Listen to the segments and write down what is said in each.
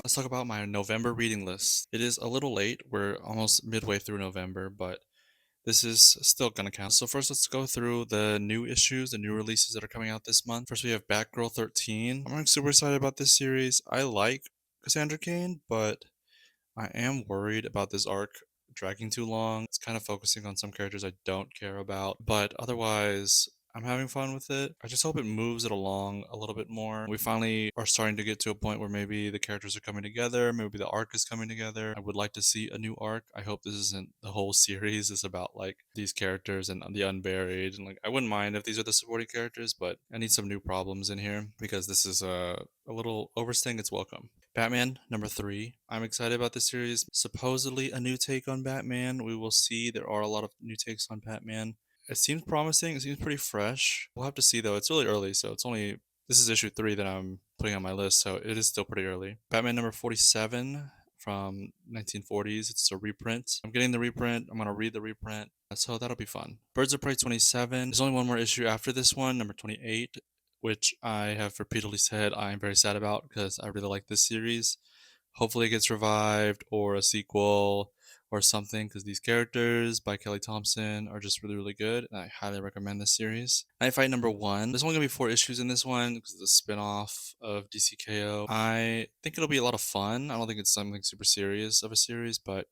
Let's talk about my November reading list. It is a little late. We're almost midway through November, but this is still gonna count. So first, let's go through the new issues, the new releases that are coming out this month. First, we have Batgirl 13. I'm super excited about this series. I like Cassandra Cain, but I am worried about this arc dragging too long. It's kind of focusing on some characters I don't care about, but otherwise, I'm having fun with it. I just hope it moves it along a little bit more. We finally are starting to get to a point where maybe the characters are coming together, maybe the arc is coming together. I would like to see a new arc. I hope this isn't the whole series is about like these characters and the unburied, and like I wouldn't mind if these are the supporting characters, but I need some new problems in here because this is a little overstaying its welcome. Batman number three. I'm excited about this series. Supposedly a new take on Batman. We will see. There are a lot of new takes on Batman. It seems promising. It seems pretty fresh. We'll have to see though. It's really early, so it's only this is issue 3 that I'm putting on my list, so it is still pretty early. Batman number 47 from 1940s. It's a reprint. I'm getting the reprint. I'm gonna read the reprint. So that'll be fun. Birds of Prey 27. There's only one more issue after this one, number 28, which I have repeatedly said I am very sad about because I really like this series. Hopefully, it gets revived or a sequel or something because these characters by Kelly Thompson are just really, really good. And I highly recommend this series. Night Fight number one. There's only going to be 4 issues in this one because it's a spin off of DCKO. I think it'll be a lot of fun. I don't think it's something super serious of a series, but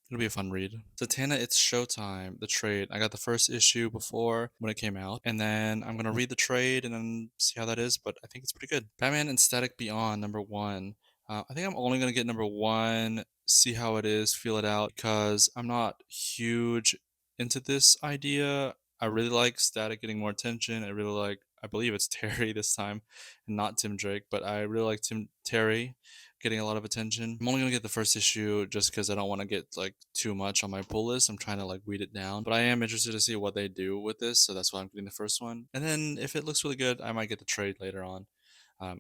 it'll be a fun read. Zatanna, It's Showtime, the trade. I got the first issue before when it came out, and then I'm gonna read the trade and then see how that is, but I think it's pretty good. Batman and Static Beyond, number one. I think I'm only gonna get number one, see how it is, feel it out, because I'm not huge into this idea. I really like Static getting more attention. I believe it's Terry this time, and not Tim Drake, but I really like Terry getting a lot of attention. I'm only gonna get the first issue just because I don't want to get like too much on my pull list. I'm trying to like weed it down, but I am interested to see what they do with this, so that's why I'm getting the first one. And then if it looks really good, I might get the trade later on.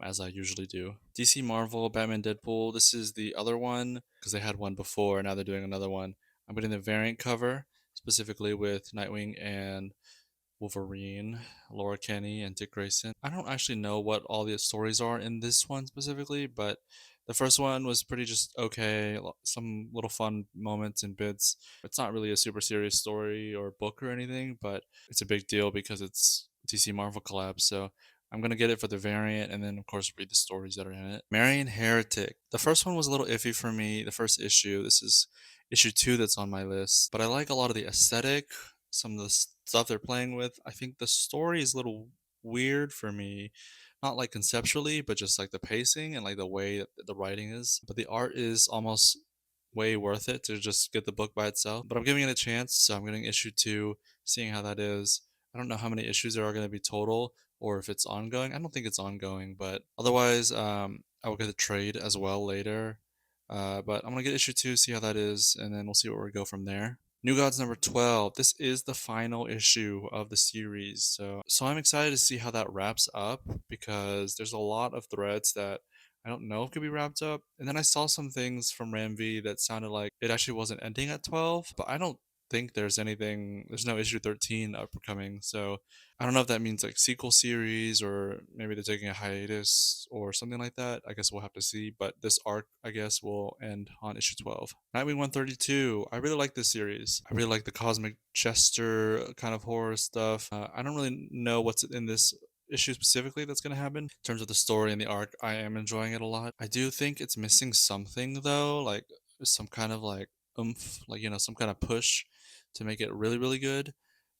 As I usually do. DC Marvel, Batman Deadpool. This is the other one because they had one before. Now they're doing another one. I'm getting the variant cover specifically with Nightwing and Wolverine, Laura Kenny, and Dick Grayson. I don't actually know what all the stories are in this one specifically, but the first one was pretty just okay. Some little fun moments and bits. It's not really a super serious story or book or anything, but it's a big deal because it's DC Marvel collab. So I'm gonna get it for the variant, and then of course read the stories that are in it. Marion Heretic. The first one was a little iffy for me. The first issue. This is issue 2 that's on my list, but I like a lot of the aesthetic, some of the stuff they're playing with. I think the story is a little weird for me, not like conceptually, but just like the pacing and like the way that the writing is. But the art is almost way worth it to just get the book by itself. But I'm giving it a chance, so I'm getting issue 2, seeing how that is. I don't know how many issues there are going to be total or if it's ongoing. I don't think it's ongoing, but otherwise, I will get the trade as well later. But I'm gonna get issue 2, see how that is, and then we'll see where we go from there. New Gods number 12. This is the final issue of the series. So I'm excited to see how that wraps up because there's a lot of threads that I don't know if could be wrapped up. And then I saw some things from Ramv that sounded like it actually wasn't ending at 12, but I don't think there's no issue 13 upcoming. So I don't know if that means like sequel series or maybe they're taking a hiatus or something like that. I guess we'll have to see. But this arc, I guess, will end on issue 12. Nightwing 132. I really like this series. I really like the Cosmic Jester kind of horror stuff. I don't really know what's in this issue specifically that's going to happen. In terms of the story and the arc, I am enjoying it a lot. I do think it's missing something though, like some kind of like oomph, like, some kind of push to make it really, really good.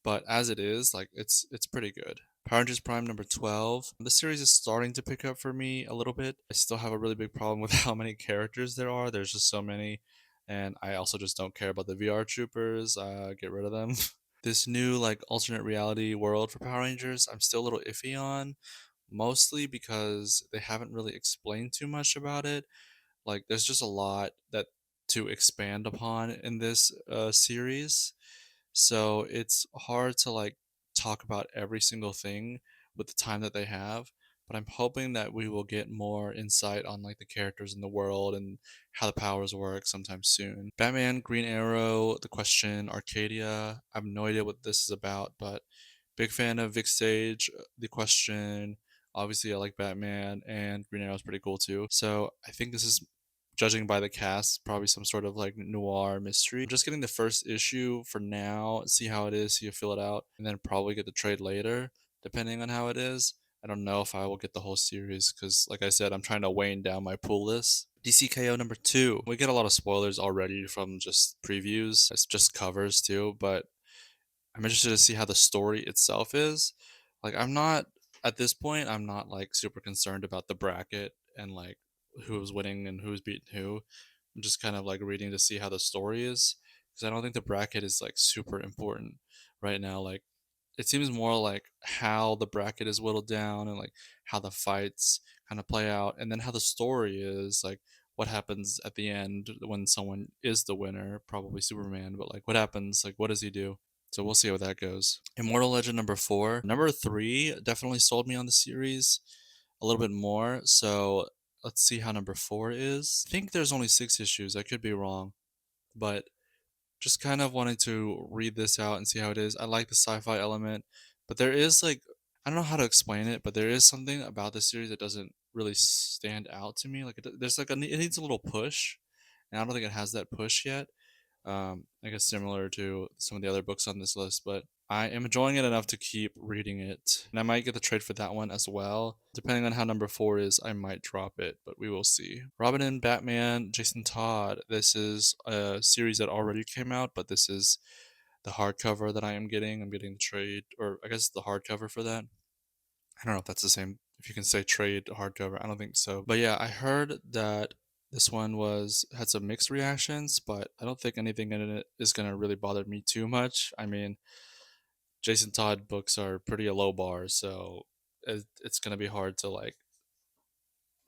But as it is, like it's pretty good. Power Rangers Prime number 12. The series is starting to pick up for me a little bit. I still have a really big problem with how many characters there are. There's just so many. And I also just don't care about the VR troopers. Get rid of them. This new like alternate reality world for Power Rangers, I'm still a little iffy on, mostly because they haven't really explained too much about it. Like there's just a lot that to expand upon in this series, so it's hard to like talk about every single thing with the time that they have. But I'm hoping that we will get more insight on like the characters in the world and how the powers work sometime soon. Batman, Green Arrow, The Question, Arcadia. I have no idea what this is about, but big fan of Vic Sage, The Question. Obviously, I like Batman, and Green Arrow is pretty cool too. So I think this is judging by the cast, probably some sort of like noir mystery. Just getting the first issue for now, see how it is, see you fill it out, and then probably get the trade later, depending on how it is. I don't know if I will get the whole series because, like I said, I'm trying to weighing down my pull list. DCKO number two. We get a lot of spoilers already from just previews. It's just covers too, but I'm interested to see how the story itself is. Like, I'm not at this point. I'm not like super concerned about the bracket and like who's winning and who's beating who. I'm just kind of like reading to see how the story is because I don't think the bracket is like super important right now. Like, it seems more like how the bracket is whittled down and like how the fights kind of play out, and then how the story is like what happens at the end when someone is the winner, probably Superman, but like what happens, like what does he do? So we'll see how that goes. Immortal Legend number four. Number three definitely sold me on the series a little bit more. So let's see how number four is. I think there's only 6 issues. I could be wrong, but just kind of wanting to read this out and see how it is. I like the sci-fi element, but there is like, I don't know how to explain it, but there is something about the series that doesn't really stand out to me. Like there's like it needs a little push, and I don't think it has that push yet. I guess similar to some of the other books on this list, but I am enjoying it enough to keep reading it. And I might get the trade for that one as well. Depending on how number four is, I might drop it, but we will see. Robin and Batman, Jason Todd. This is a series that already came out, but this is the hardcover that I am getting. I'm getting the trade, or I guess the hardcover for that. I don't know if that's the same. If you can say trade hardcover, I don't think so. But yeah, I heard that this one was had some mixed reactions, but I don't think anything in it is gonna really bother me too much. I mean, Jason Todd books are pretty a low bar, so it's gonna be hard to like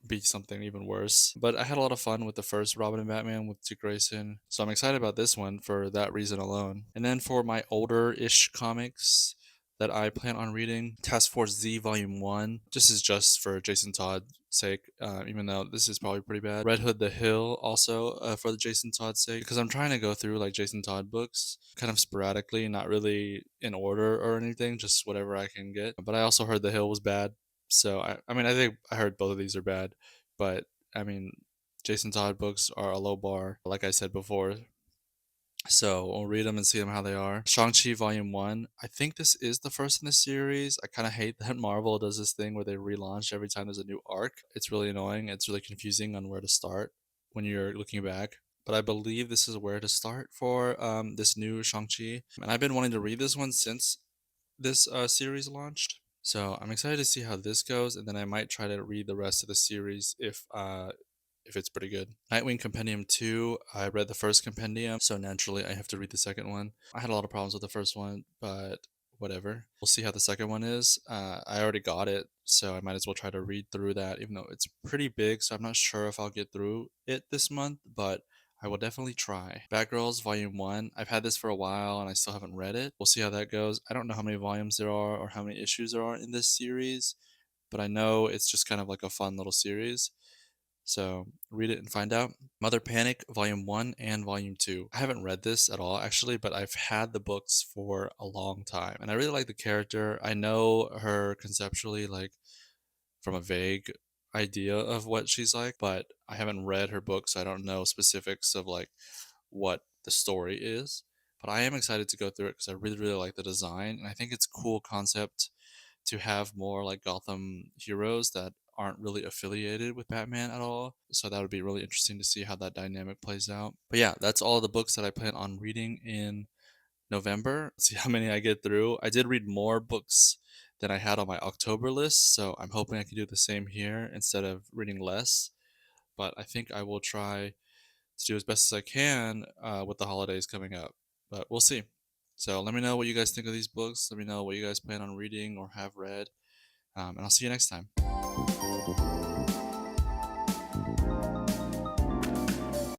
be something even worse. But I had a lot of fun with the first Robin and Batman with Dick Grayson, so I'm excited about this one for that reason alone. And then for my older-ish comics that I plan on reading, Task Force Z Volume 1. This is just for Jason Todd's sake, even though this is probably pretty bad. Red Hood the Hill also for the Jason Todd sake, because I'm trying to go through like Jason Todd books kind of sporadically, not really in order or anything, just whatever I can get. But I also heard the Hill was bad, so I mean, I think I heard both of these are bad, but I mean, Jason Todd books are a low bar, like I said before. So we'll read them and see them how they are. Shang-Chi Volume 1. I think this is the first in the series. I kind of hate that Marvel does this thing where they relaunch every time there's a new arc. It's really annoying. It's really confusing on where to start when you're looking back. But I believe this is where to start for this new Shang-Chi. And I've been wanting to read this one since this series launched. So I'm excited to see how this goes, and then I might try to read the rest of the series if it's pretty good. Nightwing Compendium 2, I read the first compendium, so naturally I have to read the second one. I had a lot of problems with the first one, but whatever. We'll see how the second one is. I already got it, so I might as well try to read through that, even though it's pretty big, so I'm not sure if I'll get through it this month, but I will definitely try. Batgirls Volume 1. I've had this for a while and I still haven't read it. We'll see how that goes. I don't know how many volumes there are or how many issues there are in this series, but I know it's just kind of like a fun little series. So read it and find out. Mother Panic Volume 1 and Volume 2. I haven't read this at all actually, but I've had the books for a long time and I really like the character. I know her conceptually, like from a vague idea of what she's like, but I haven't read her book, so I don't know specifics of like what the story is. But I am excited to go through it because I really, really like the design, and I think it's a cool concept to have more like Gotham heroes that aren't really affiliated with Batman at all. So that would be really interesting to see how that dynamic plays out. But yeah, that's all the books that I plan on reading in November. See how many I get through. I did read more books than I had on my October list, so I'm hoping I can do the same here instead of reading less. But I think I will try to do as best as I can with the holidays coming up. But we'll see. So let me know what you guys think of these books. Let me know what you guys plan on reading or have read. And I'll see you next time.